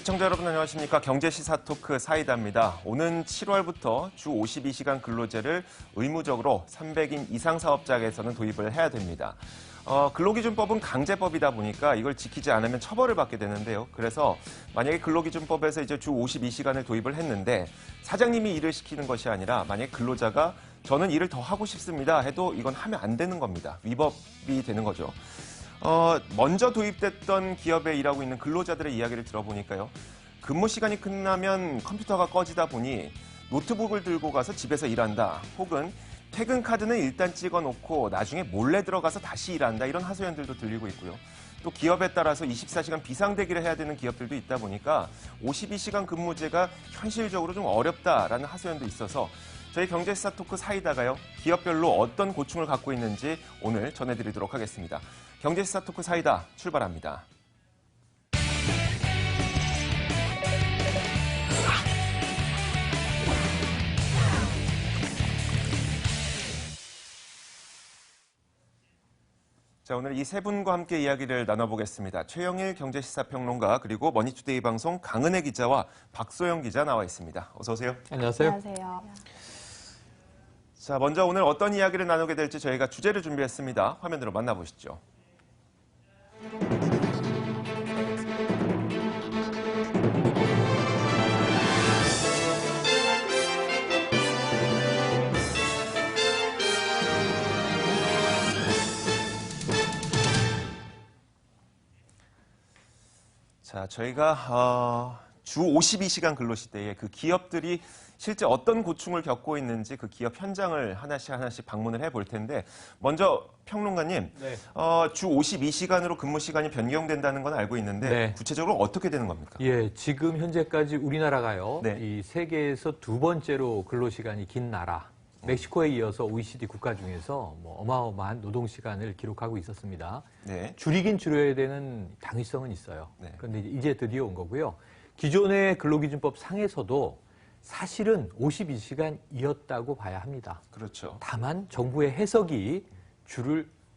시청자 여러분 안녕하십니까. 경제시사토크 사이다입니다. 오는 7월부터 주 52시간 근로제를 의무적으로 300인 이상 사업장에서는 도입을 해야 됩니다. 근로기준법은 강제법이다 보니까 이걸 지키지 않으면 처벌을 받게 되는데요. 그래서 만약에 근로기준법에서 이제 주 52시간을 도입을 했는데 사장님이 일을 시키는 것이 아니라 만약에 근로자가 저는 일을 더 하고 싶습니다 해도 이건 하면 안 되는 겁니다. 위법이 되는 거죠. 먼저 도입됐던 기업에 일하고 있는 근로자들의 이야기를 들어보니까요. 근무 시간이 끝나면 컴퓨터가 꺼지다 보니 노트북을 들고 가서 집에서 일한다. 혹은 퇴근 카드는 일단 찍어놓고 나중에 몰래 들어가서 다시 일한다. 이런 하소연들도 들리고 있고요. 또 기업에 따라서 24시간 비상대기를 해야 되는 기업들도 있다 보니까 52시간 근무제가 현실적으로 좀 어렵다라는 하소연도 있어서 저희 경제시사 토크 사이다가요. 기업별로 어떤 고충을 갖고 있는지 오늘 전해드리도록 하겠습니다. 경제시사 토크 사이다 출발합니다. 자, 오늘 이 세 분과 함께 이야기를 나눠보겠습니다. 최영일 경제시사평론가 그리고 머니투데이 방송 강은혜 기자와 박소영 기자 나와 있습니다. 어서 오세요. 안녕하세요. 안녕하세요. 자, 먼저 오늘 어떤 이야기를 나누게 될지 저희가 주제를 준비했습니다. 화면으로 만나보시죠. 자, 저희가 주 52시간 근로시대에 그 기업들이 실제 어떤 고충을 겪고 있는지 그 기업 현장을 하나씩 방문을 해볼 텐데 먼저 평론가님, 네. 주 52시간으로 근무 시간이 변경된다는 건 알고 있는데 네. 구체적으로 어떻게 되는 겁니까? 예, 지금 현재까지 우리나라가요. 네. 이 세계에서 두 번째로 근로시간이 긴 나라. 멕시코에 이어서 OECD 국가 중에서 뭐 어마어마한 노동시간을 기록하고 있었습니다. 네. 줄이긴 줄여야 되는 당위성은 있어요. 네. 그런데 이제 드디어 온 거고요. 기존의 근로기준법 상에서도 사실은 52시간이었다고 봐야 합니다. 그렇죠. 다만 정부의 해석이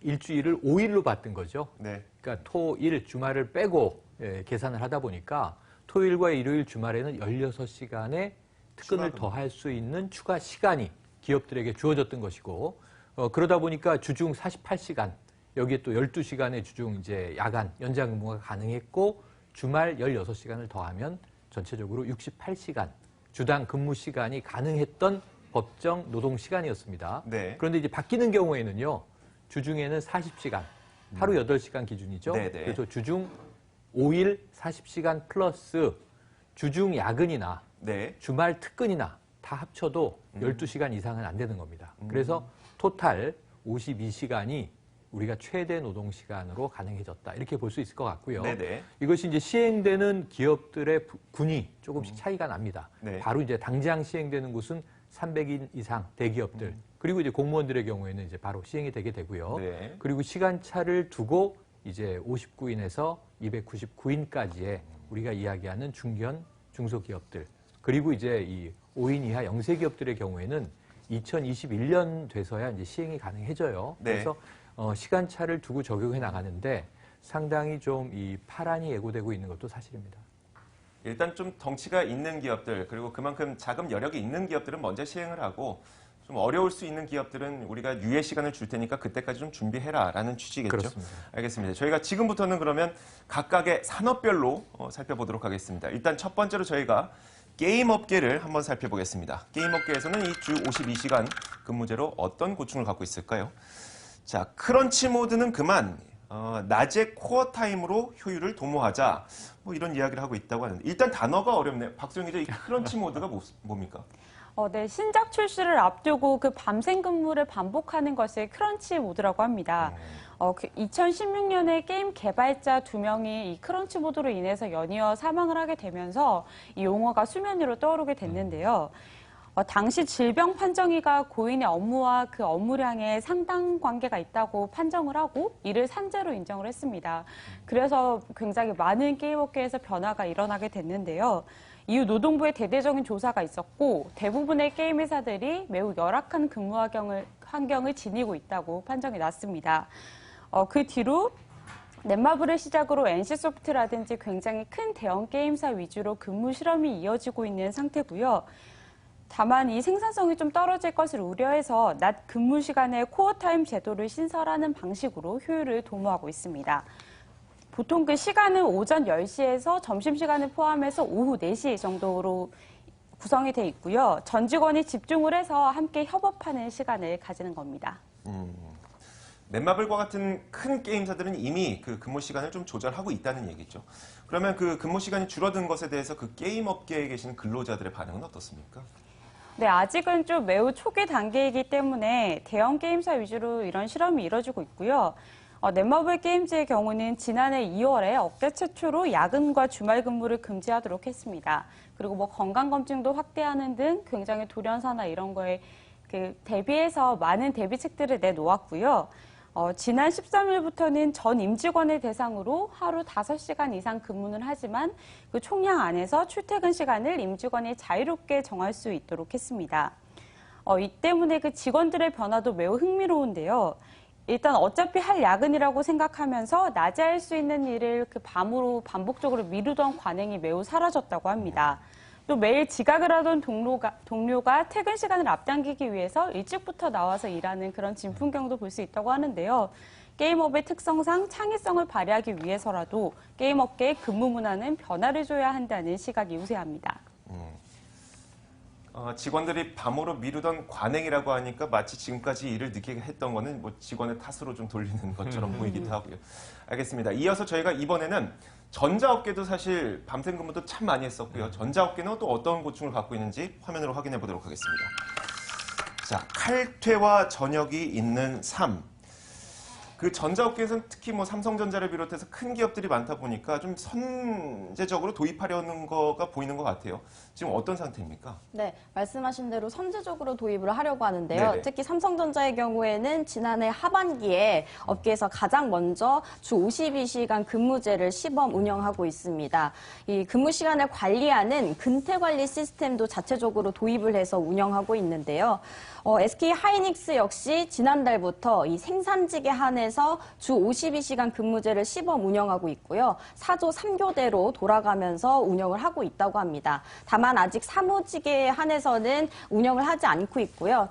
일주일을 5일로 봤던 거죠. 네. 그러니까 토, 일, 주말을 빼고 계산을 하다 보니까 토요일과 일요일 주말에는 16시간의 특근을 더 할 수 있는 추가 시간이 기업들에게 주어졌던 것이고 그러다 보니까 주중 48시간 여기에 또 12시간의 주중 이제 야간 연장 근무가 가능했고 주말 16시간을 더하면 전체적으로 68시간 주당 근무 시간이 가능했던 법정 노동 시간이었습니다. 네. 그런데 이제 바뀌는 경우에는요. 주중에는 40시간, 하루 8시간 기준이죠. 네네. 그래서 주중 5일 40시간 플러스 주중 야근이나 네. 주말 특근이나 다 합쳐도 12시간 이상은 안 되는 겁니다. 그래서 토탈 52시간이 우리가 최대 노동 시간으로 가능해졌다. 이렇게 볼 수 있을 것 같고요. 네네. 이것이 이제 시행되는 기업들의 군이 조금씩 차이가 납니다. 네. 바로 이제 당장 시행되는 곳은 300인 이상 대기업들. 그리고 이제 공무원들의 경우에는 이제 바로 시행이 되게 되고요. 네. 그리고 시간차를 두고 이제 59인에서 299인까지의 우리가 이야기하는 중견, 중소기업들. 그리고 이제 이 5인 이하 영세기업들의 경우에는 2021년 돼서야 이제 시행이 가능해져요. 네. 그래서 시간차를 두고 적용해 나가는데 상당히 좀 이 파란이 예고되고 있는 것도 사실입니다. 일단 좀 덩치가 있는 기업들 그리고 그만큼 자금 여력이 있는 기업들은 먼저 시행을 하고 좀 어려울 수 있는 기업들은 우리가 유예 시간을 줄 테니까 그때까지 좀 준비해라라는 취지겠죠. 그렇습니다. 알겠습니다. 저희가 지금부터는 그러면 각각의 산업별로 살펴보도록 하겠습니다. 일단 첫 번째로 저희가 게임 업계를 한번 살펴보겠습니다. 게임 업계에서는 이 주 52시간 근무제로 어떤 고충을 갖고 있을까요? 자, 크런치 모드는 그만 낮에 코어 타임으로 효율을 도모하자. 뭐 이런 이야기를 하고 있다고 하는데 일단 단어가 어렵네요. 박소영 기자, 이 크런치 모드가 뭡니까? 네, 신작 출시를 앞두고 그 밤샘 근무를 반복하는 것을 크런치 모드라고 합니다. 2016년에 게임 개발자 2명이 이 크런치 모드로 인해서 연이어 사망을 하게 되면서 이 용어가 수면 위로 떠오르게 됐는데요. 당시 질병 판정위가 고인의 업무와 그 업무량에 상당 관계가 있다고 판정을 하고 이를 산재로 인정을 했습니다. 그래서 굉장히 많은 게임업계에서 변화가 일어나게 됐는데요. 이후 노동부의 대대적인 조사가 있었고 대부분의 게임 회사들이 매우 열악한 근무 환경을 지니고 있다고 판정이 났습니다. 그 뒤로 넷마블을 시작으로 NC소프트라든지 굉장히 큰 대형 게임사 위주로 근무 실험이 이어지고 있는 상태고요. 다만 이 생산성이 좀 떨어질 것을 우려해서 낮 근무 시간에 코어타임 제도를 신설하는 방식으로 효율을 도모하고 있습니다. 보통 그 시간은 오전 10시에서 점심시간을 포함해서 오후 4시 정도로 구성이 돼 있고요. 전 직원이 집중을 해서 함께 협업하는 시간을 가지는 겁니다. 넷마블과 같은 큰 게임사들은 이미 그 근무 시간을 좀 조절하고 있다는 얘기죠. 그러면 그 근무 시간이 줄어든 것에 대해서 그 게임 업계에 계신 근로자들의 반응은 어떻습니까? 네, 아직은 좀 매우 초기 단계이기 때문에 대형 게임사 위주로 이런 실험이 이뤄지고 있고요. 넷마블 게임즈의 경우는 지난해 2월에 업계 최초로 야근과 주말 근무를 금지하도록 했습니다. 그리고 뭐 건강검진도 확대하는 등 굉장히 돌연사나 이런 거에 대비해서 많은 대비책들을 내놓았고요. 지난 13일부터는 전 임직원을 대상으로 하루 5시간 이상 근무는 하지만 그 총량 안에서 출퇴근 시간을 임직원이 자유롭게 정할 수 있도록 했습니다. 이 때문에 그 직원들의 변화도 매우 흥미로운데요. 일단 어차피 할 야근이라고 생각하면서 낮에 할 수 있는 일을 그 밤으로 반복적으로 미루던 관행이 매우 사라졌다고 합니다. 또 매일 지각을 하던 동료가 퇴근 시간을 앞당기기 위해서 일찍부터 나와서 일하는 그런 진풍경도 볼 수 있다고 하는데요. 게임업의 특성상 창의성을 발휘하기 위해서라도 게임업계의 근무 문화는 변화를 줘야 한다는 시각이 우세합니다. 직원들이 밤으로 미루던 관행이라고 하니까 마치 지금까지 일을 늦게 했던 거는 뭐 직원의 탓으로 좀 돌리는 것처럼 보이기도 하고요. 알겠습니다. 이어서 저희가 이번에는 전자업계도 사실 밤샘 근무도 참 많이 했었고요. 전자업계는 또 어떤 고충을 갖고 있는지 화면으로 확인해 보도록 하겠습니다. 자, 칼퇴와 저녁이 있는 삶. 그 전자업계에서는 특히 뭐 삼성전자를 비롯해서 큰 기업들이 많다 보니까 좀 선제적으로 도입하려는 거가 보이는 것 같아요. 지금 어떤 상태입니까? 네, 말씀하신 대로 선제적으로 도입을 하려고 하는데요. 네네. 특히 삼성전자의 경우에는 지난해 하반기에 업계에서 가장 먼저 주 52시간 근무제를 시범 운영하고 있습니다. 이 근무 시간을 관리하는 근태 관리 시스템도 자체적으로 도입을 해서 운영하고 있는데요. SK 하이닉스 역시 지난달부터 이 생산직에 한해서 주 52시간 근무제를 시범 운영하고 있고요. 4조 3교대로 돌아가면서 운영을 하고 있다고 합니다. 다만 아직 사무직에 한해서는 운영을 하지 않고 있고요.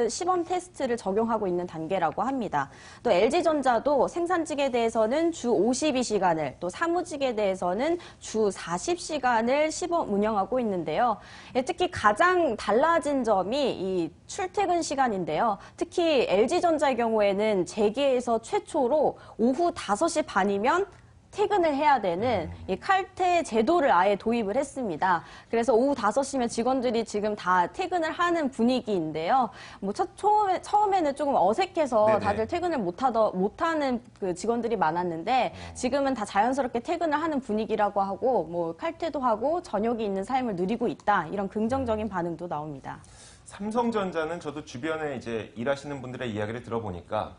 시범 테스트를 적용하고 있는 단계라고 합니다. 또 LG전자도 생산직에 대해서는 주 52시간을, 또 사무직에 대해서는 주 40시간을 시범 운영하고 있는데요. 특히 가장 달라진 점이 이 출퇴근 시간인데요. 특히 LG전자의 경우에는 재계에서 최초로 오후 5시 반이면 퇴근을 해야 되는 이 칼퇴 제도를 아예 도입을 했습니다. 그래서 오후 5시면 직원들이 지금 다 퇴근을 하는 분위기인데요. 뭐 처음에는 조금 어색해서 네네. 다들 퇴근을 못하는 그 직원들이 많았는데 지금은 다 자연스럽게 퇴근을 하는 분위기라고 하고 뭐 칼퇴도 하고 저녁이 있는 삶을 누리고 있다. 이런 긍정적인 반응도 나옵니다. 삼성전자는 저도 주변에 이제 일하시는 분들의 이야기를 들어보니까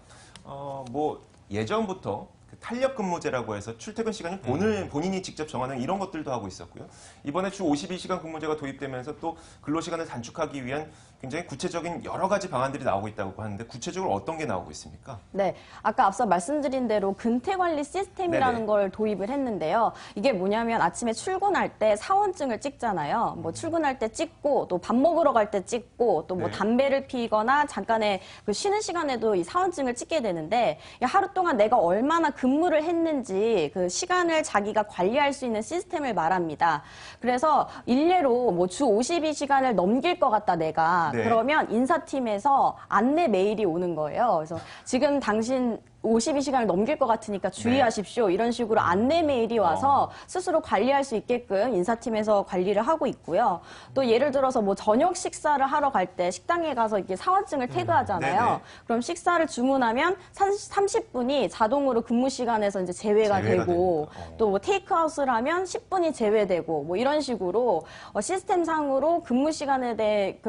뭐 예전부터 그 탄력 근무제라고 해서 출퇴근 시간이 본인이 직접 정하는 이런 것들도 하고 있었고요. 이번에 주 52시간 근무제가 도입되면서 또 근로시간을 단축하기 위한 굉장히 구체적인 여러 가지 방안들이 나오고 있다고 하는데 구체적으로 어떤 게 나오고 있습니까? 네, 아까 앞서 말씀드린 대로 근태관리 시스템이라는 네네. 걸 도입을 했는데요. 이게 뭐냐면 아침에 출근할 때 사원증을 찍잖아요. 뭐 출근할 때 찍고 또 밥 먹으러 갈 때 찍고 또 뭐 네. 담배를 피거나 잠깐의 그 쉬는 시간에도 이 사원증을 찍게 되는데 하루 동안 내가 얼마나 근무를 했는지 그 시간을 자기가 관리할 수 있는 시스템을 말합니다. 그래서 일례로 뭐 주 52시간을 넘길 것 같다 내가. 네. 그러면 인사팀에서 안내 메일이 오는 거예요. 그래서 지금 당신 52시간을 넘길 것 같으니까 주의하십시오. 이런 식으로 안내 메일이 와서 스스로 관리할 수 있게끔 인사팀에서 관리를 하고 있고요. 또 예를 들어서 뭐 저녁 식사를 하러 갈 때 식당에 가서 이렇게 사원증을 태그하잖아요. 네네. 그럼 식사를 주문하면 30분이 자동으로 근무 시간에서 이제 제외가 되고 됩니다. 또 뭐 테이크아웃을 하면 10분이 제외되고 뭐 이런 식으로 시스템상으로 근무 시간에 대해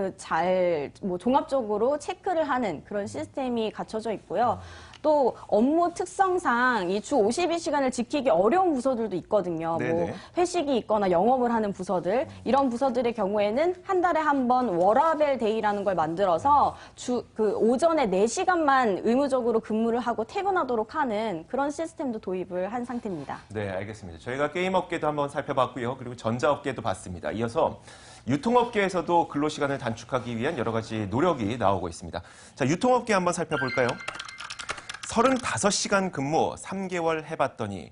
뭐 종합적으로 체크를 하는 그런 시스템이 갖춰져 있고요. 또 업무 특성상 이 주 52시간을 지키기 어려운 부서들도 있거든요. 뭐 네네. 회식이 있거나 영업을 하는 부서들, 이런 부서들의 경우에는 한 달에 한 번 워라벨 데이라는 걸 만들어서 오전에 4시간만 의무적으로 근무를 하고 퇴근하도록 하는 그런 시스템도 도입을 한 상태입니다. 네, 알겠습니다. 저희가 게임업계도 한번 살펴봤고요. 그리고 전자업계도 봤습니다. 이어서 유통업계에서도 근로시간을 단축하기 위한 여러 가지 노력이 나오고 있습니다. 자, 유통업계 한번 살펴볼까요? 35시간 근무 3개월 해봤더니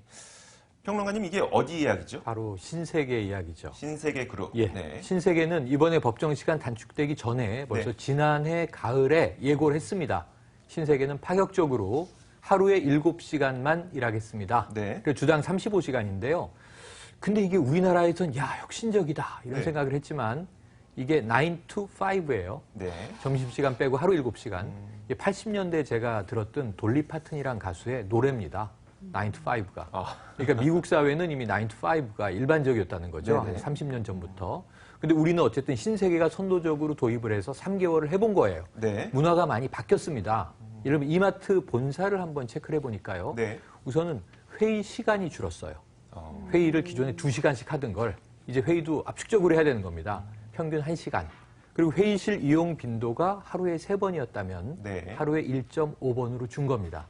평론가님 이게 어디 이야기죠? 바로 신세계 이야기죠. 신세계 그룹. 예. 네. 신세계는 이번에 법정 시간 단축되기 전에 벌써 지난해 가을에 예고를 했습니다. 신세계는 파격적으로 하루에 7시간만 일하겠습니다. 네. 그래서 주당 35시간인데요. 근데 이게 우리나라에선 야, 혁신적이다 이런 네. 생각을 했지만 이게 9 to 5예요. 네. 점심시간 빼고 하루 7시간. 이게 80년대 제가 들었던 돌리 파튼이란 가수의 노래입니다. 9 to 5가. 그러니까 미국 사회는 이미 9 to 5가 일반적이었다는 거죠. 네네. 한 30년 전부터. 근데 우리는 어쨌든 신세계가 선도적으로 도입을 해서 3개월을 해본 거예요. 네. 문화가 많이 바뀌었습니다. 여러분 이마트 본사를 한번 체크를 해보니까요. 네. 우선은 회의 시간이 줄었어요. 회의를 기존에 2시간씩 하던 걸 이제 회의도 압축적으로 해야 되는 겁니다. 평균 1시간. 그리고 회의실 이용 빈도가 하루에 3번이었다면 네. 하루에 1.5번으로 준 겁니다.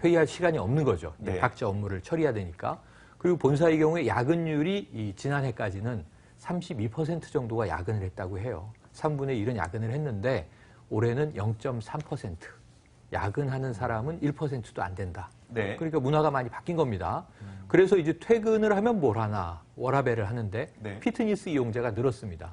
회의할 시간이 없는 거죠. 네. 각자 업무를 처리해야 되니까. 그리고 본사의 경우에 야근율이 이 지난해까지는 32% 정도가 야근을 했다고 해요. 3분의 1은 야근을 했는데 올해는 0.3%. 야근하는 사람은 1%도 안 된다. 네. 그러니까 문화가 많이 바뀐 겁니다. 그래서 이제 퇴근을 하면 뭘 하나 워라밸을 하는데 네. 피트니스 이용자가 늘었습니다.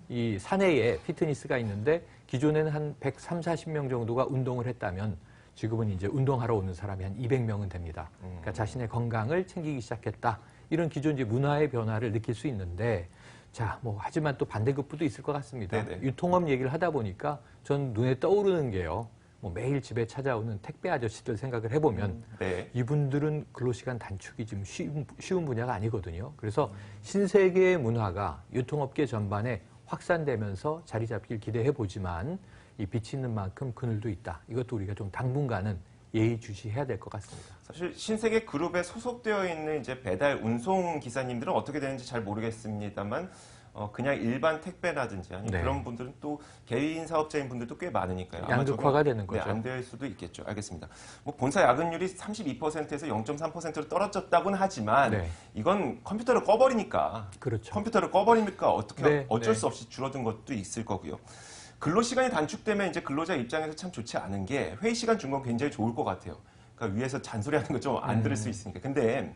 이 사내에 피트니스가 있는데 기존에는 한 130, 40명 정도가 운동을 했다면 지금은 이제 운동하러 오는 사람이 한 200명은 됩니다. 그러니까 자신의 건강을 챙기기 시작했다. 이런 기존 이제 문화의 변화를 느낄 수 있는데 자, 뭐 하지만 또 반대급부도 있을 것 같습니다. 네네. 유통업 얘기를 하다 보니까 전 눈에 떠오르는 게요. 뭐 매일 집에 찾아오는 택배 아저씨들 생각을 해보면 네. 이분들은 근로시간 단축이 지금 쉬운 분야가 아니거든요. 그래서 신세계의 문화가 유통업계 전반에 확산되면서 자리 잡길 기대해 보지만 이 빛이 있는 만큼 그늘도 있다. 이것도 우리가 좀 당분간은 예의주시해야 될 것 같습니다. 사실 신세계 그룹에 소속되어 있는 이제 배달 운송 기사님들은 어떻게 되는지 잘 모르겠습니다만 그냥 일반 택배라든지 아니면 네. 그런 분들은 또 개인 사업자인 분들도 꽤 많으니까요. 아마 양극화가 적용, 되는 거죠. 네, 안 될 수도 있겠죠. 알겠습니다. 뭐 본사 야근율이 32%에서 0.3%로 떨어졌다고는 하지만 네. 이건 컴퓨터를 꺼버리니까 그렇죠. 컴퓨터를 꺼버리니까 네, 어쩔 네. 수 없이 줄어든 것도 있을 거고요. 근로시간이 단축되면 이제 근로자 입장에서 참 좋지 않은 게 회의 시간 준 건 굉장히 좋을 것 같아요. 그러니까 위에서 잔소리하는 거 좀 안 들을 수 있으니까. 근데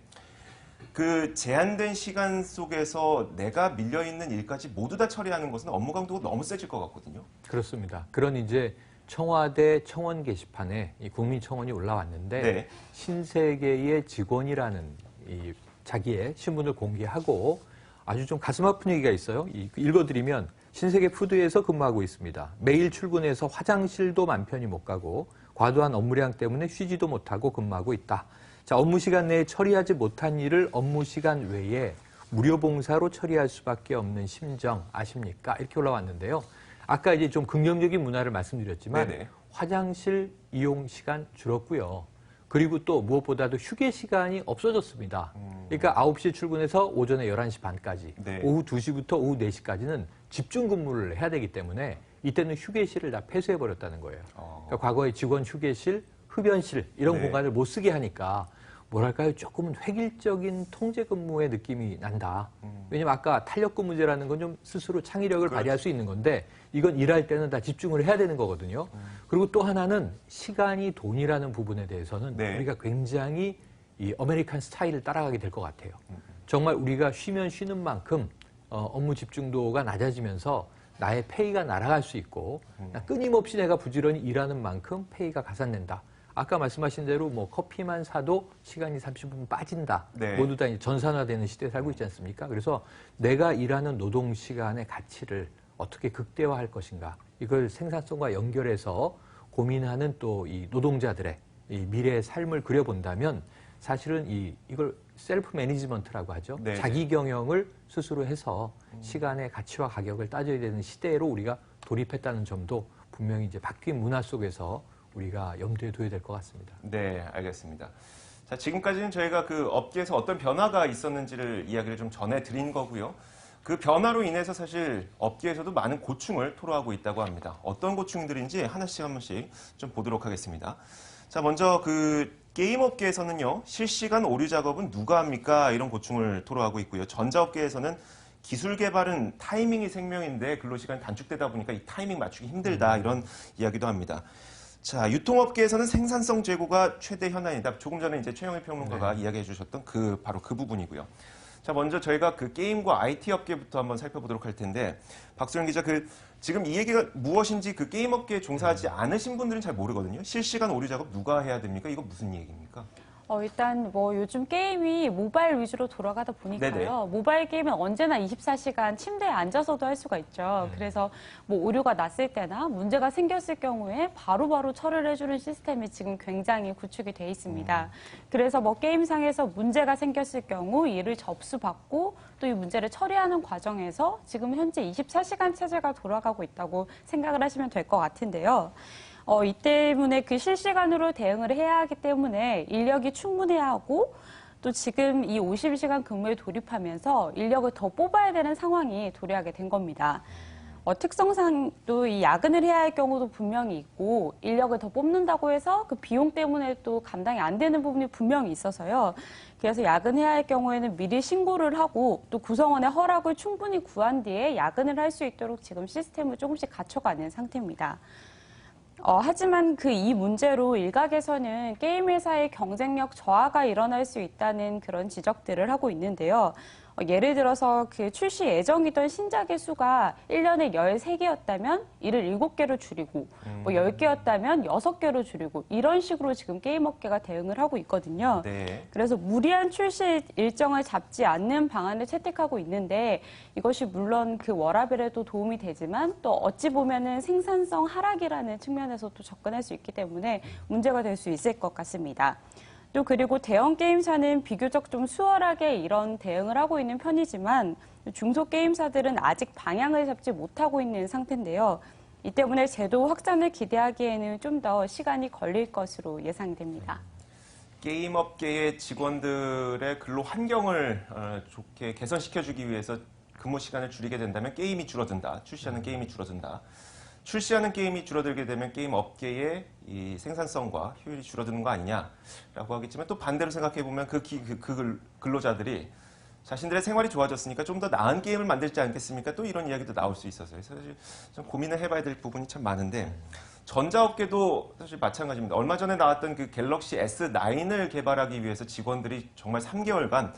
그 제한된 시간 속에서 내가 밀려있는 일까지 모두 다 처리하는 것은 업무 강도가 너무 세질 것 같거든요. 그렇습니다. 그런 이제 청와대 청원 게시판에 이 국민청원이 올라왔는데 네. 신세계의 직원이라는 이 자기의 신분을 공개하고 아주 좀 가슴 아픈 얘기가 있어요. 읽어드리면 신세계 푸드에서 근무하고 있습니다. 매일 출근해서 화장실도 맘 편히 못 가고 과도한 업무량 때문에 쉬지도 못하고 근무하고 있다. 자, 업무 시간 내에 처리하지 못한 일을 업무 시간 외에 무료 봉사로 처리할 수밖에 없는 심정 아십니까? 이렇게 올라왔는데요. 아까 이제 좀 긍정적인 문화를 말씀드렸지만 네네. 화장실 이용 시간 줄었고요. 그리고 또 무엇보다도 휴게 시간이 없어졌습니다. 그러니까 9시에 출근해서 오전에 11시 반까지, 네. 오후 2시부터 오후 4시까지는 집중 근무를 해야 되기 때문에 이때는 휴게실을 다 폐쇄해버렸다는 거예요. 그러니까 과거에 직원 휴게실, 흡연실 이런 네. 공간을 못 쓰게 하니까 뭐랄까요? 조금은 획일적인 통제 근무의 느낌이 난다. 왜냐면 아까 탄력 근무제라는 건 좀 스스로 창의력을 그렇죠. 발휘할 수 있는 건데 이건 일할 때는 다 집중을 해야 되는 거거든요. 그리고 또 하나는 시간이 돈이라는 부분에 대해서는 네. 우리가 굉장히 이 아메리칸 스타일을 따라가게 될 것 같아요. 정말 우리가 쉬면 쉬는 만큼 업무 집중도가 낮아지면서 나의 페이가 날아갈 수 있고 끊임없이 내가 부지런히 일하는 만큼 페이가 가산된다. 아까 말씀하신 대로 뭐 커피만 사도 시간이 30분 빠진다. 네. 모두 다 이제 전산화되는 시대에 살고 있지 않습니까? 그래서 내가 일하는 노동 시간의 가치를 어떻게 극대화할 것인가. 이걸 생산성과 연결해서 고민하는 또 이 노동자들의 이 미래의 삶을 그려본다면 사실은 이걸 셀프 매니지먼트라고 하죠. 네. 자기 경영을 스스로 해서 시간의 가치와 가격을 따져야 되는 시대로 우리가 돌입했다는 점도 분명히 이제 바뀐 문화 속에서 우리가 염두에 둬야 될 것 같습니다. 네, 알겠습니다. 자, 지금까지는 저희가 그 업계에서 어떤 변화가 있었는지를 이야기를 좀 전해드린 거고요. 그 변화로 인해서 사실 업계에서도 많은 고충을 토로하고 있다고 합니다. 어떤 고충들인지 하나씩 한 번씩 좀 보도록 하겠습니다. 자, 먼저 그 게임 업계에서는요, 실시간 오류 작업은 누가 합니까? 이런 고충을 토로하고 있고요. 전자업계에서는 기술 개발은 타이밍이 생명인데 근로시간이 단축되다 보니까 이 타이밍 맞추기 힘들다 이런 이야기도 합니다. 자, 유통업계에서는 생산성 제고가 최대 현안이다. 조금 전에 이제 최영일 평론가가 이야기해 주셨던 바로 그 부분이고요. 자, 먼저 저희가 그 게임과 IT 업계부터 한번 살펴보도록 할 텐데, 박소영 기자, 지금 이 얘기가 무엇인지 그 게임 업계에 종사하지 않으신 분들은 잘 모르거든요. 실시간 오류 작업 누가 해야 됩니까? 이거 무슨 얘기입니까? 일단 뭐 요즘 게임이 모바일 위주로 돌아가다 보니까요. 네네. 모바일 게임은 언제나 24시간 침대에 앉아서도 할 수가 있죠. 그래서 뭐 오류가 났을 때나 문제가 생겼을 경우에 바로바로 처리를 해주는 시스템이 지금 굉장히 구축이 돼 있습니다. 그래서 뭐 게임상에서 문제가 생겼을 경우 이를 접수받고 또 이 문제를 처리하는 과정에서 지금 현재 24시간 체제가 돌아가고 있다고 생각을 하시면 될 것 같은데요. 이 때문에 그 실시간으로 대응을 해야 하기 때문에 인력이 충분해야 하고 또 지금 이 52시간 근무에 돌입하면서 인력을 더 뽑아야 되는 상황이 도래하게 된 겁니다. 특성상 또 이 야근을 해야 할 경우도 분명히 있고 인력을 더 뽑는다고 해서 그 비용 때문에 또 감당이 안 되는 부분이 분명히 있어서요. 그래서 야근해야 할 경우에는 미리 신고를 하고 또 구성원의 허락을 충분히 구한 뒤에 야근을 할 수 있도록 지금 시스템을 조금씩 갖춰가는 상태입니다. 하지만 이 문제로 일각에서는 게임 회사의 경쟁력 저하가 일어날 수 있다는 그런 지적들을 하고 있는데요. 예를 들어서 그 출시 예정이던 신작의 수가 1년에 13개였다면 이를 7개로 줄이고 뭐 10개였다면 6개로 줄이고 이런 식으로 지금 게임 업계가 대응을 하고 있거든요. 네. 그래서 무리한 출시 일정을 잡지 않는 방안을 채택하고 있는데 이것이 물론 그 워라밸에도 도움이 되지만 또 어찌 보면은 생산성 하락이라는 측면에서도 접근할 수 있기 때문에 문제가 될 수 있을 것 같습니다. 또 그리고 대형 게임사는 비교적 좀 수월하게 이런 대응을 하고 있는 편이지만 중소 게임사들은 아직 방향을 잡지 못하고 있는 상태인데요. 이 때문에 제도 확산을 기대하기에는 좀 더 시간이 걸릴 것으로 예상됩니다. 게임 업계의 직원들의 근로 환경을 좋게 개선시켜주기 위해서 근무 시간을 줄이게 된다면 게임이 줄어든다. 출시하는 게임이 줄어든다. 출시하는 게임이 줄어들게 되면 게임 업계의 이 생산성과 효율이 줄어드는 거 아니냐라고 하겠지만 또 반대로 생각해보면 그 근로자들이 자신들의 생활이 좋아졌으니까 좀 더 나은 게임을 만들지 않겠습니까? 또 이런 이야기도 나올 수 있어서 사실 좀 고민을 해봐야 될 부분이 참 많은데 전자업계도 사실 마찬가지입니다. 얼마 전에 나왔던 그 갤럭시 S9을 개발하기 위해서 직원들이 정말 3개월간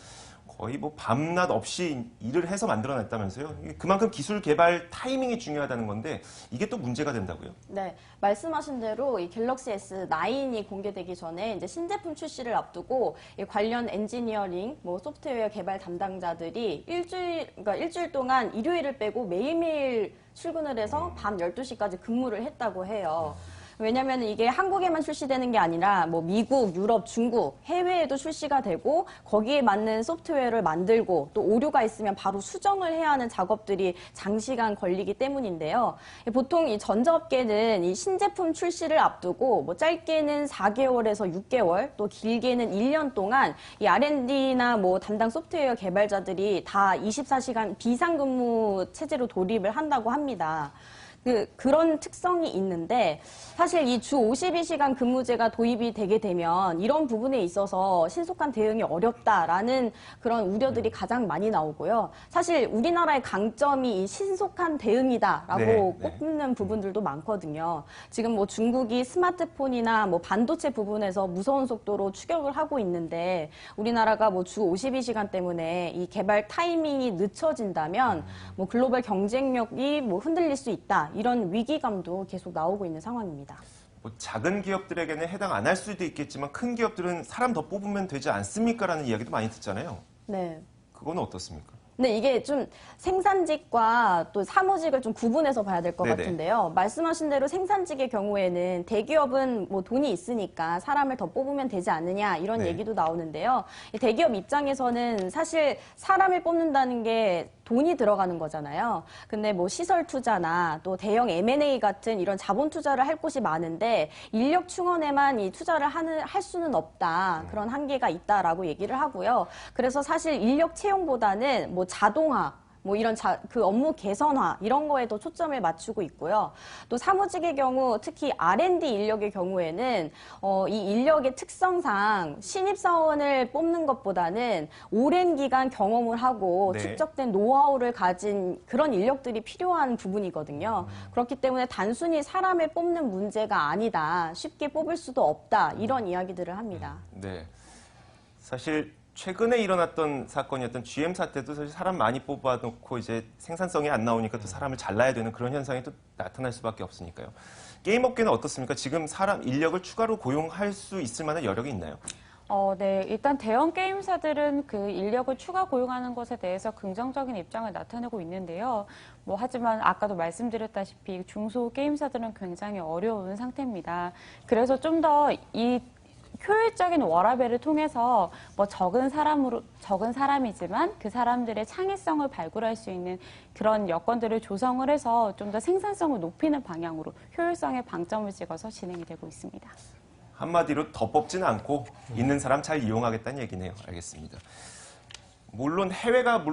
거의 뭐 밤낮 없이 일을 해서 만들어냈다면서요. 그만큼 기술 개발 타이밍이 중요하다는 건데 이게 또 문제가 된다고요? 네, 말씀하신 대로 이 갤럭시 S9이 공개되기 전에 이제 신제품 출시를 앞두고 이 관련 엔지니어링, 뭐 소프트웨어 개발 담당자들이 일주일 동안 일요일을 빼고 매일매일 출근을 해서 밤 12시까지 근무를 했다고 해요. 왜냐하면 이게 한국에만 출시되는 게 아니라 뭐 미국, 유럽, 중국, 해외에도 출시가 되고 거기에 맞는 소프트웨어를 만들고 또 오류가 있으면 바로 수정을 해야 하는 작업들이 장시간 걸리기 때문인데요. 보통 이 전자업계는 이 신제품 출시를 앞두고 뭐 짧게는 4개월에서 6개월, 또 길게는 1년 동안 이 R&D나 뭐 담당 소프트웨어 개발자들이 다 24시간 비상근무 체제로 돌입을 한다고 합니다. 그런 특성이 있는데 사실 이 주 52시간 근무제가 도입이 되게 되면 이런 부분에 있어서 신속한 대응이 어렵다라는 그런 우려들이 가장 많이 나오고요. 사실 우리나라의 강점이 이 신속한 대응이다라고 꼽는 부분들도 많거든요. 지금 뭐 중국이 스마트폰이나 뭐 반도체 부분에서 무서운 속도로 추격을 하고 있는데 우리나라가 뭐 주 52시간 때문에 이 개발 타이밍이 늦춰진다면 뭐 글로벌 경쟁력이 뭐 흔들릴 수 있다. 이런 위기감도 계속 나오고 있는 상황입니다. 뭐 작은 기업들에게는 해당 안 할 수도 있겠지만 큰 기업들은 사람 더 뽑으면 되지 않습니까? 라는 이야기도 많이 듣잖아요. 네. 그건 어떻습니까? 근데 이게 좀 생산직과 또 사무직을 좀 구분해서 봐야 될 것 네네. 같은데요. 말씀하신 대로 생산직의 경우에는 대기업은 뭐 돈이 있으니까 사람을 더 뽑으면 되지 않느냐 이런 네. 얘기도 나오는데요. 이 대기업 입장에서는 사실 사람을 뽑는다는 게 돈이 들어가는 거잖아요. 근데 뭐 시설 투자나 또 대형 M&A 같은 이런 자본 투자를 할 곳이 많은데 인력 충원에만 이 투자를 할 수는 없다. 그런 한계가 있다라고 얘기를 하고요. 그래서 사실 인력 채용보다는 뭐 자동화, 뭐 이런 그 업무 개선화 이런 거에 더 초점을 맞추고 있고요. 또 사무직의 경우 특히 R&D 인력의 경우에는 이 인력의 특성상 신입사원을 뽑는 것보다는 오랜 기간 경험을 하고 네. 축적된 노하우를 가진 그런 인력들이 필요한 부분이거든요. 그렇기 때문에 단순히 사람을 뽑는 문제가 아니다. 쉽게 뽑을 수도 없다. 이런 이야기들을 합니다. 네. 사실 최근에 일어났던 사건이었던 GM 사태도 사실 사람 많이 뽑아놓고 이제 생산성이 안 나오니까 또 사람을 잘라야 되는 그런 현상이 또 나타날 수밖에 없으니까요. 게임 업계는 어떻습니까? 지금 사람 인력을 추가로 고용할 수 있을 만한 여력이 있나요? 네. 일단 대형 게임사들은 그 인력을 추가 고용하는 것에 대해서 긍정적인 입장을 나타내고 있는데요. 뭐 하지만 아까도 말씀드렸다시피 중소 게임사들은 굉장히 어려운 상태입니다. 그래서 좀 더 이 효율적인 워라밸을 통해서 뭐 적은 사람이지만 그 사람들의 창의성을 발굴할 수 있는 그런 여건들을 조성을 해서 좀 더 생산성을 높이는 방향으로 효율성에 방점을 찍어서 진행이 되고 있습니다. 한마디로 더 뽑지는 않고 있는 사람 잘 이용하겠다는 얘기네요. 알겠습니다. 물론 해외가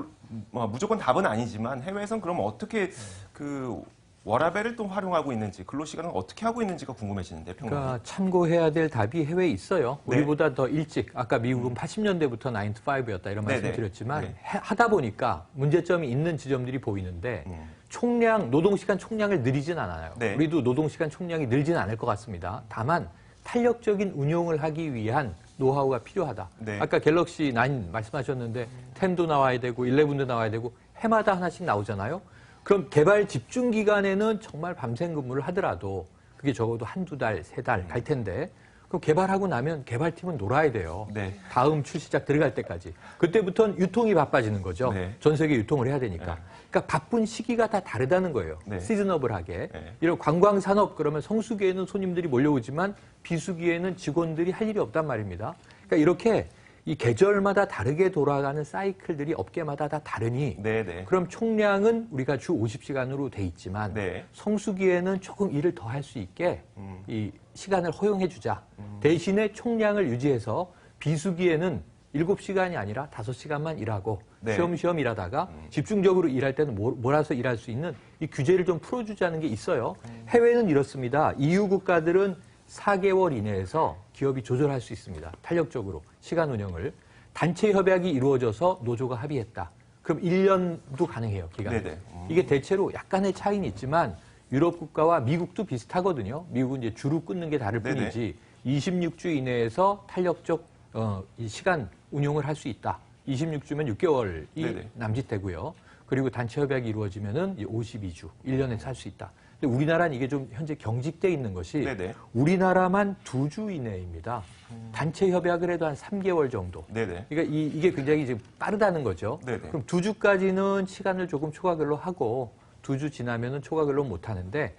무조건 답은 아니지만 해외에선 그럼 어떻게 그 워라밸을 또 활용하고 있는지, 근로시간을 어떻게 하고 있는지가 궁금해지는데요. 그러니까 참고해야 될 답이 해외에 있어요. 네. 우리보다 더 일찍, 아까 미국은 80년대부터 9 to 5였다 이런 말씀 네네. 드렸지만 네. 하다 보니까 문제점이 있는 지점들이 보이는데 총량, 노동시간 총량을 늘리진 않아요. 네. 우리도 노동시간 총량이 늘지는 않을 것 같습니다. 다만 탄력적인 운용을 하기 위한 노하우가 필요하다. 네. 아까 갤럭시 9 말씀하셨는데 10도 나와야 되고 11도 나와야 되고 해마다 하나씩 나오잖아요. 그럼 개발 집중 기간에는 정말 밤샘 근무를 하더라도 그게 적어도 한두 달, 세 달 갈 텐데 그럼 개발하고 나면 개발팀은 놀아야 돼요. 네. 다음 출시작 들어갈 때까지. 그때부터는 유통이 바빠지는 거죠. 네. 전 세계 유통을 해야 되니까. 그러니까 바쁜 시기가 다 다르다는 거예요. 네. 시즈너블하게. 네. 이런 관광산업 그러면 성수기에는 손님들이 몰려오지만 비수기에는 직원들이 할 일이 없단 말입니다. 그러니까 이렇게 이 계절마다 다르게 돌아가는 사이클들이 업계마다 다 다르니 네네. 그럼 총량은 우리가 주 50시간으로 돼 있지만 네. 성수기에는 조금 일을 더 할 수 있게 이 시간을 허용해 주자. 대신에 총량을 유지해서 비수기에는 7시간이 아니라 5시간만 일하고 네. 쉬엄쉬엄 일하다가 집중적으로 일할 때는 몰아서 일할 수 있는 이 규제를 좀 풀어주자는 게 있어요. 해외는 이렇습니다. EU 국가들은 4개월 이내에서 기업이 조절할 수 있습니다. 탄력적으로 시간 운영을. 단체 협약이 이루어져서 노조가 합의했다. 그럼 1년도 가능해요, 기간이. 네네. 이게 대체로 약간의 차이는 있지만 유럽 국가와 미국도 비슷하거든요. 미국은 이제 주로 끊는 게 다를 네네. 뿐이지 26주 이내에서 탄력적 이 시간 운용을 할 수 있다. 26주면 6개월이 네네. 남짓되고요. 그리고 단체 협약이 이루어지면은 52주, 1년에 살 수 있다. 근데 우리나라는 이게 좀 현재 경직돼 있는 것이 네네. 우리나라만 2주 이내입니다. 단체 협약을 해도 한 3개월 정도. 네네. 그러니까 이게 굉장히 지금 빠르다는 거죠. 네네. 그럼 2주까지는 시간을 조금 초과근로 하고 2주 지나면은 초과근로 못 하는데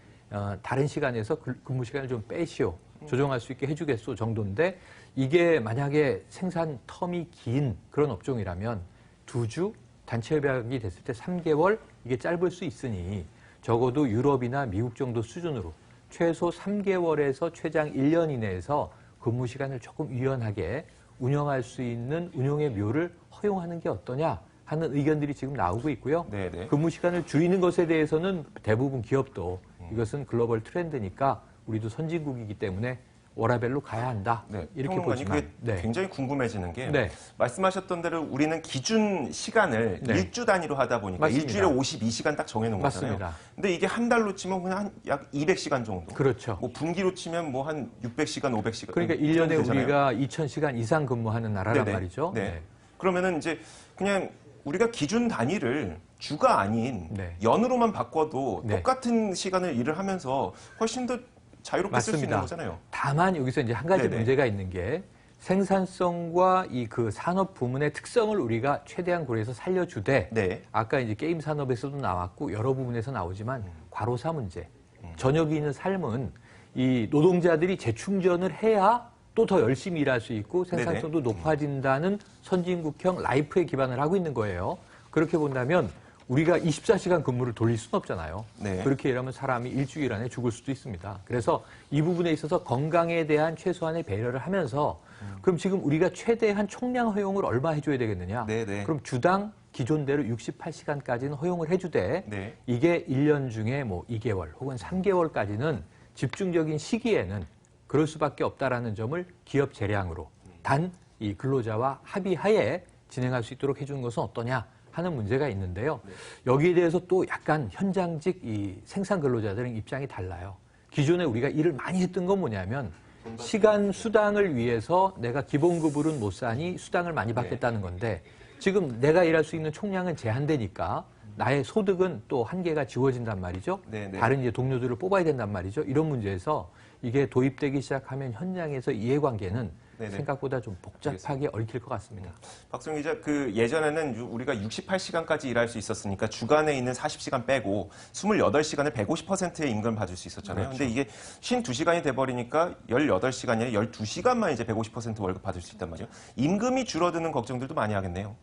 다른 시간에서 근무 시간을 좀 빼시오. 조정할 수 있게 해주겠소 정도인데 이게 만약에 생산 텀이 긴 그런 업종이라면 2주 단체 협약이 됐을 때 3개월 이게 짧을 수 있으니 적어도 유럽이나 미국 정도 수준으로 최소 3개월에서 최장 1년 이내에서 근무 시간을 조금 유연하게 운영할 수 있는 운용의 묘를 허용하는 게 어떠냐 하는 의견들이 지금 나오고 있고요. 네네. 근무 시간을 줄이는 것에 대해서는 대부분 기업도 이것은 글로벌 트렌드니까 우리도 선진국이기 때문에 워라밸로 가야 한다. 네, 이렇게 평론가님, 보지만 그게 굉장히 궁금해지는 게 네. 말씀하셨던 대로 우리는 기준 시간을 네. 일주 단위로 하다 보니까 맞습니다. 일주일에 52시간 딱 정해놓은 거잖아요. 맞습니다. 근데 이게 한 달로 치면 그냥 한 약 200시간 정도. 그렇죠. 뭐 분기로 치면 뭐 한 600시간, 500시간. 그러니까 1년에 우리가 2,000시간 이상 근무하는 나라란 네네. 말이죠. 네. 그러면은 이제 그냥 우리가 기준 단위를 주가 아닌 네. 연으로만 바꿔도 네. 똑같은 시간을 일을 하면서 훨씬 더 자유롭게 쓸 수 있는 맞습니다. 거잖아요. 다만 여기서 이제 한 가지 네네. 문제가 있는 게 생산성과 이 그 산업 부문의 특성을 우리가 최대한 고려해서 살려주되 네. 아까 이제 게임 산업에서도 나왔고 여러 부분에서 나오지만 과로사 문제, 저녁이 있는 삶은 이 노동자들이 재충전을 해야 또 더 열심히 일할 수 있고 생산성도 높아진다는 선진국형 라이프에 기반을 하고 있는 거예요. 그렇게 본다면 우리가 24시간 근무를 돌릴 수는 없잖아요. 네. 그렇게 일하면 사람이 일주일 안에 죽을 수도 있습니다. 그래서 이 부분에 있어서 건강에 대한 최소한의 배려를 하면서 그럼 지금 우리가 최대한 총량 허용을 얼마 해줘야 되겠느냐? 네네. 그럼 주당 기존대로 68시간까지는 허용을 해주되 네. 이게 1년 중에 뭐 2개월 혹은 3개월까지는 집중적인 시기에는 그럴 수밖에 없다라는 점을 기업 재량으로 단 이 근로자와 합의하에 진행할 수 있도록 해주는 것은 어떠냐 하는 문제가 있는데요. 여기에 대해서 또 약간 현장직 이 생산 근로자들은 입장이 달라요. 기존에 우리가 일을 많이 했던 건 뭐냐면 시간 수당을 위해서 내가 기본급으로는 못 사니 수당을 많이 받겠다는 건데 지금 내가 일할 수 있는 총량은 제한되니까 나의 소득은 또 한계가 지워진단 말이죠. 네네. 다른 이제 동료들을 뽑아야 된단 말이죠. 이런 문제에서 이게 도입되기 시작하면 현장에서 이해관계는 네네. 생각보다 좀 복잡하게 얽힐 것 같습니다. 박수영 기자, 예전에는 우리가 68시간까지 일할 수 있었으니까 주간에 있는 40시간 빼고 28시간을 150%의 임금을 받을 수 있었잖아요. 그렇죠. 근데 이게 52시간이 돼버리니까 18시간이 아니라 12시간만 이제 150% 월급 받을 수 있단 말이에요. 임금이 줄어드는 걱정들도 많이 하겠네요.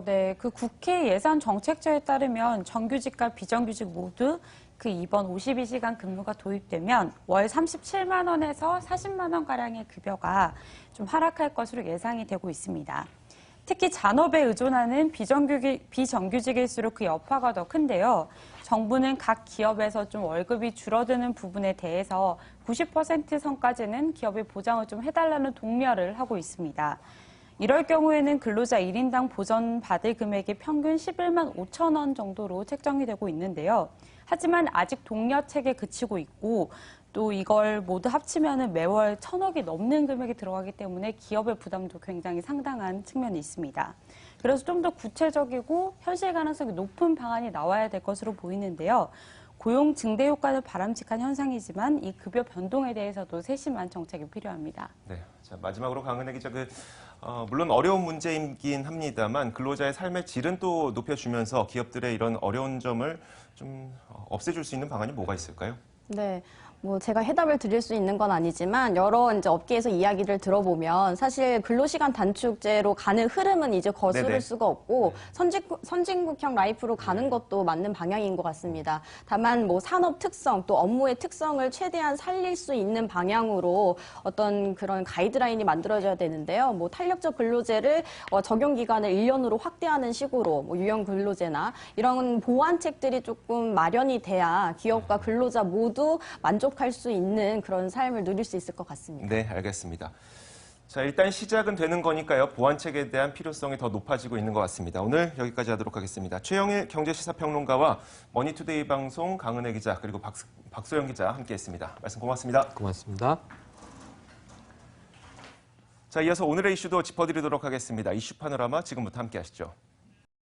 네. 그 국회 예산 정책처에 따르면 정규직과 비정규직 모두 그 이번 52시간 근무가 도입되면 월 37만 원에서 40만 원가량의 급여가 좀 하락할 것으로 예상이 되고 있습니다. 특히 잔업에 의존하는 비정규직일수록 그 여파가 더 큰데요. 정부는 각 기업에서 좀 월급이 줄어드는 부분에 대해서 90% 선까지는 기업이 보장을 좀 해달라는 독려를 하고 있습니다. 이럴 경우에는 근로자 1인당 보전 받을 금액이 평균 11만 5천 원 정도로 책정이 되고 있는데요. 하지만 아직 독려책에 그치고 있고 또 이걸 모두 합치면 매월 1,000억이 넘는 금액이 들어가기 때문에 기업의 부담도 굉장히 상당한 측면이 있습니다. 그래서 좀 더 구체적이고 현실 가능성이 높은 방안이 나와야 될 것으로 보이는데요. 고용 증대 효과는 바람직한 현상이지만 이 급여 변동에 대해서도 세심한 정책이 필요합니다. 네. 자, 마지막으로 강은혜 기자, 물론 어려운 문제이긴 합니다만 근로자의 삶의 질은 또 높여주면서 기업들의 이런 어려운 점을 좀 없애줄 수 있는 방안이 뭐가 있을까요? 네. 뭐 제가 해답을 드릴 수 있는 건 아니지만 여러 이제 업계에서 이야기를 들어보면 사실 근로시간 단축제로 가는 흐름은 이제 거스를 네네. 수가 없고 선진국형 라이프로 가는 것도 맞는 방향인 것 같습니다. 다만 뭐 산업 특성 또 업무의 특성을 최대한 살릴 수 있는 방향으로 어떤 그런 가이드라인이 만들어져야 되는데요. 뭐 탄력적 근로제를 적용 기간을 1년으로 확대하는 식으로 뭐 유형 근로제나 이런 보완책들이 조금 마련이 돼야 기업과 근로자 모두 만족할 수 있는 그런 삶을 누릴 수 있을 것 같습니다. 네, 알겠습니다. 자, 일단 시작은 되는 거니까요. 보완책에 대한 필요성이 더 높아지고 있는 것 같습니다. 오늘 여기까지 하도록 하겠습니다. 최영일 경제시사평론가와 머니투데이 방송 강은혜 기자 그리고 박소영 기자 함께했습니다. 말씀 고맙습니다. 고맙습니다. 자, 이어서 오늘의 이슈도 짚어드리도록 하겠습니다. 이슈 파노라마 지금부터 함께하시죠.